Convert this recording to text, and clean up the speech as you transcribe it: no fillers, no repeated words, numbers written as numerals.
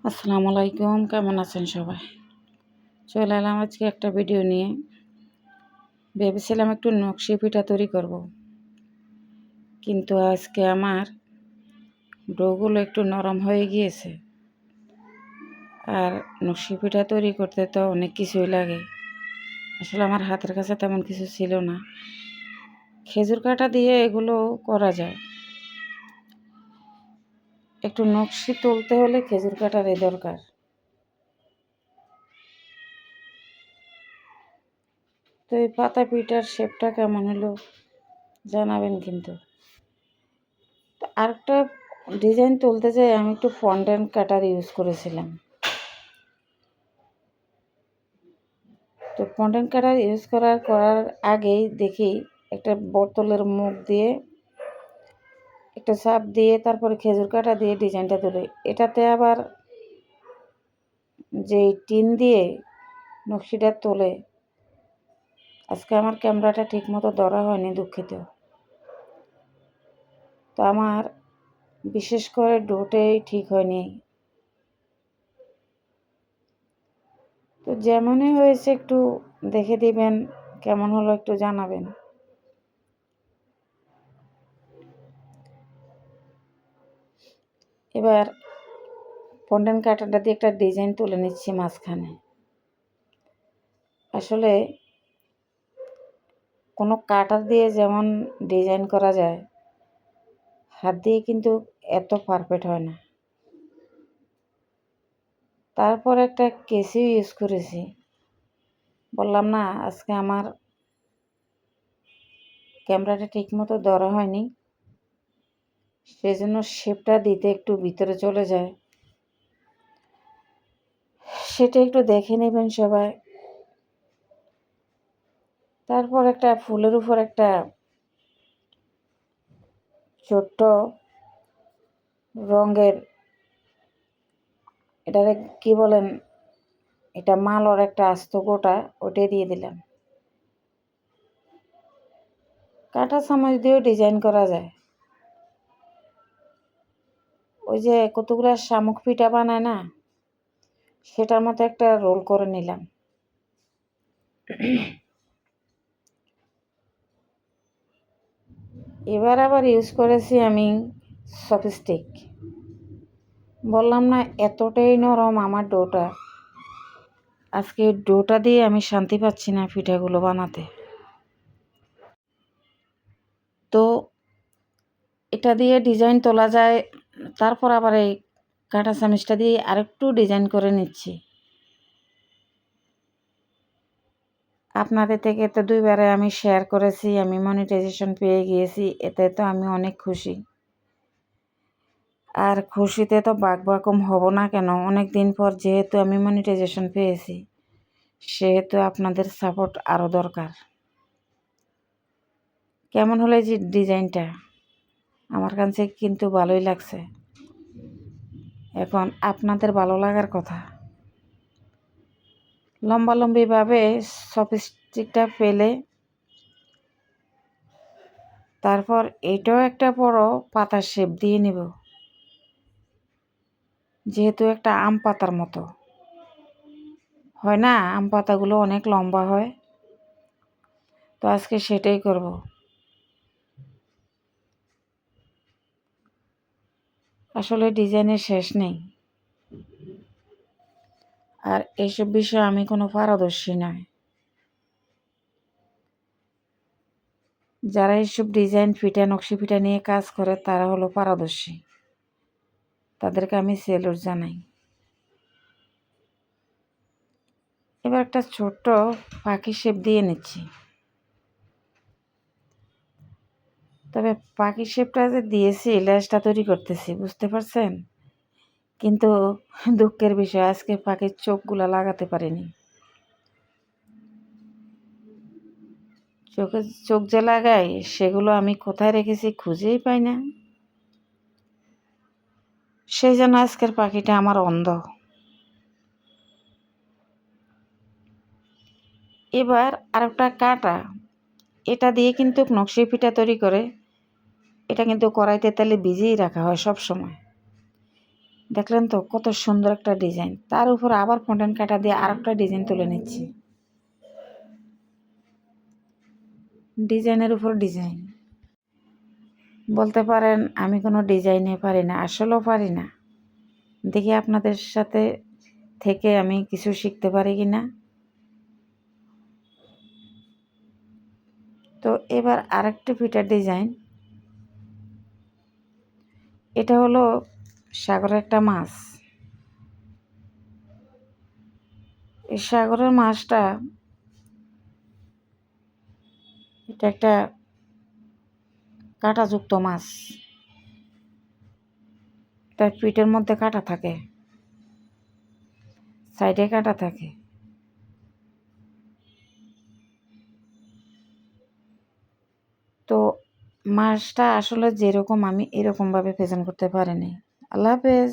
আসসালামু আলাইকুম, কেমন আছেন সবাই? চলে এলাম আজকে একটা ভিডিও নিয়ে। ভেবেছিলাম একটু নকশি পিঠা তৈরি করব, কিন্তু আজকে আমার ডোগুলো একটু নরম হয়ে গিয়েছে। আর নকশি পিঠা তৈরি করতে তো অনেক কিছুই লাগে। আসলে আমার হাতের কাছে তেমন কিছু ছিল না। খেজুর কাটা দিয়ে এগুলো করা যায়। একটু নকশি তুলতে হলে খেজুর কাটারই দরকার। তো এই পাতা পিঠার শেপটা কেমন হলো জানাবেন কিন্তু। আরেকটা ডিজাইন তুলতে চাই, আমি একটু ফন্ডেন্ট কাটার ইউজ করেছিলাম। তো ফন্ডেন্ট কাটার ইউজ করার আগেই দেখি একটা বোতলের মুখ দিয়ে একটা চাপ দিয়ে তারপরে খেজুর কাটা দিয়ে ডিজাইনটা তুলে, এটাতে আবার যে টিন দিয়ে নকশিটা তোলে, আজকে আমার ক্যামেরাটা ঠিক মতো ধরা হয়নি, দুঃখিত। তো আমার বিশেষ করে ডোটাই ঠিক হয়নি। তো যেমনই হয়েছে একটু দেখে দিবেন, কেমন হলো একটু জানাবেন। এবার ফন্ডেন্ট কাটারটা দিয়ে একটা ডিজাইন তুলে নিচ্ছি মাঝখানে। আসলে কোনো কাটার দিয়ে যেমন ডিজাইন করা যায়, হাত দিয়ে কিন্তু এত পারফেক্ট হয় না। তারপর একটা কেসি ইউজ করেছি। বললাম না আজকে আমার ক্যামেরাটা ঠিক মতো ধরা হয়নি, সেজন্য শেপটা দিতে একটু ভিতরে চলে যায়। সেটা একটু দেখে নেবেন সবাই। তারপর একটা ফুলের উপর একটা ছোট্ট রঙের, এটারে কি বলেন, এটা মালর একটা আস্ত গোটা, ওটাই দিয়ে দিলাম। কাঁটা চামচ দিয়েও ডিজাইন করা যায়। ওই যে কতগুলো শামুক পিঠা বানায় না, সেটার মতো একটা রোল করে নিলাম। এবার আবার ইউজ করেছি আমি চপস্টিক। বললাম না এতটাই নরম আমার ডোটা, আজকে ডোটা দিয়ে আমি শান্তি পাচ্ছি না পিঠাগুলো বানাতে। তো এটা দিয়ে ডিজাইন তোলা যায়, তারপর আবার এই কাঁটা চামচটা দিয়ে আরেকটু ডিজাইন করে নিচ্ছি। আপনাদের থেকে তো দুইবারে আমি শেয়ার করেছি, আমি মনিটাইজেশন পেয়ে গিয়েছি, এতে তো আমি অনেক খুশি। আর খুশিতে তো বাকবাকম হব না কেন, অনেক দিন পর যেহেতু আমি মনিটাইজেশন পেয়েছি, সেহেতু আপনাদের সাপোর্ট আরও দরকার। কেমন হলো যে ডিজাইনটা, আমার কাছে কিন্তু ভালোই লাগছে। এখন আপনাদের ভালো লাগার কথা। লম্বালম্বিভাবে চপস্টিকটা ফেলে তারপর এটাও একটা বড় পাতার শেপ দিয়ে নিব, যেহেতু একটা আম পাতার মতো হয় না, আম পাতাগুলো অনেক লম্বা হয়, তো আজকে সেটাই করব। আসলে ডিজাইনের শেষ নেই, আর এইসব বিষয়ে আমি কোনো পারদর্শী নয়। যারা এইসব ডিজাইন পিঠা নকশি পিঠা নিয়ে কাজ করে তারা হলো পারদর্শী, তাদেরকে আমি স্যালুট জানাই। এবার একটা ছোট্ট পাখি শেপ দিয়ে নিচ্ছি। তবে পাখি শেপটা যে দিয়েছি, লেজটা তৈরি করতেছি, বুঝতে পারছেন? কিন্তু দুঃখের বিষয় আজকে পাখির চোখগুলো লাগাতে পারিনি। চোখ যে লাগাই, সেগুলো আমি কোথায় রেখেছি খুঁজেই পাই না। সেই জন্য আজকের পাখিটা আমার অন্ধ। এবার আরেকটা কাটা, এটা দিয়ে কিন্তু নকশি পিঠা তৈরি করে, এটা কিন্তু কড়াইতে তেলে ভিজিয়ে রাখা হয় সব সময়। দেখলেন তো কত সুন্দর একটা ডিজাইন, তার উপর আবার ফন্টেন কাটা দিয়ে আর একটা ডিজাইন তুলে নিচ্ছি, ডিজাইনের উপর ডিজাইন। বলতে পারেন আমি কোনো ডিজাইনে পারি না, আসলেও পারি না। দেখি আপনাদের সাথে থেকে আমি কিছু শিখতে পারি কি না। তো এবার আরেকটা পিঠার ডিজাইন, এটা হলো সাগরের একটা মাছ। এই সাগরের মাছটা, এটা একটা কাঁটাযুক্ত মাছ, তার পিঠের মধ্যে কাঁটা থাকে, সাইডে কাঁটা থাকে। তো মাছটা আসলে যেরকম আমি এরকমভাবে প্রেজেন্ট করতে পারিনি। আল্লাহ হাফেজ।